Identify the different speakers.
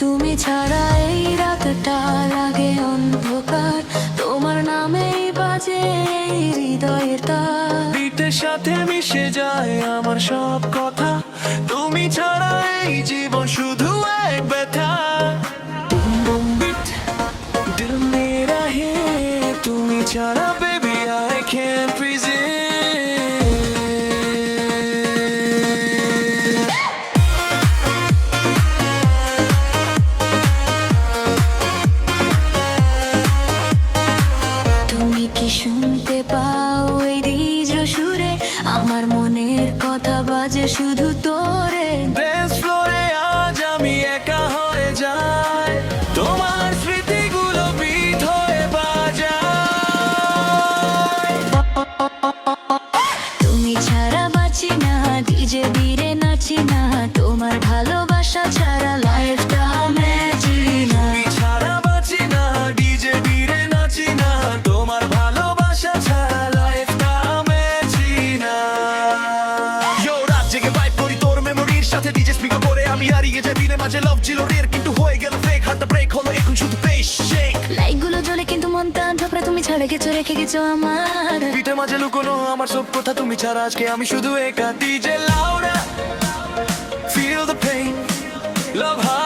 Speaker 1: তুমি ছাড়া এই রাতটা লাগে অন্ধকার, তোমার নামেই বাজে এই হৃদয়ের তার।
Speaker 2: বিটের সাথে মিশে যায় আমার সব কথা, তুমি ছাড়া এই জীবন শুধু এক ব্যথা। বুম বুম বিট দিল মেরা হে, তুমি ছাড়া বেবি আই ক্যান্ট প্রেজেন্ট।
Speaker 1: তুমি কি শুনতে পাও এই হৃদ্র সুরে, আমার মনের কথা বাজে শুধু তোরে।
Speaker 2: ড্যান্স ফ্লোরে আজ আমি একা হয়ে যাই, তোমার স্মৃতিগুলো বিট হয়ে বাজায়।
Speaker 1: তুমি ছাড়া বাঁচি না, ডিজে বিরে নাচি না, তোমার ভালোবাসা ছাড়া লাইফটা ম্যাচি না।
Speaker 2: তুমি ছাড়া বাঁচি না, ডিজে বিরে নাচি না, তোমার ভালোবাসা ছাড়া লাইফটা ম্যাচি না। Yo, রাত জেগে ভাইব করি তোর মেমোরির সাথে, ডিজে স্পিকার করে আমি হারিয়ে যাই বিনে মাঝে। লাভ ছিল রেয়ার কিন্তু হয়ে গেল ফেক, হাতটা ব্রেক হলো এখন শুধু বেশ শেক।
Speaker 1: লাইট গুলো জ্বলে কিন্তু মনটা ঝগড়া, তুমি ছাড়া কিছু রেখে গেছো আমার।
Speaker 2: পিঠে মাঝে লুকোনো আমার সব কথা, তুমি ছাড়া আজকে আমি শুধু একা। ডিজে লাউডা, feel the pain, love hard.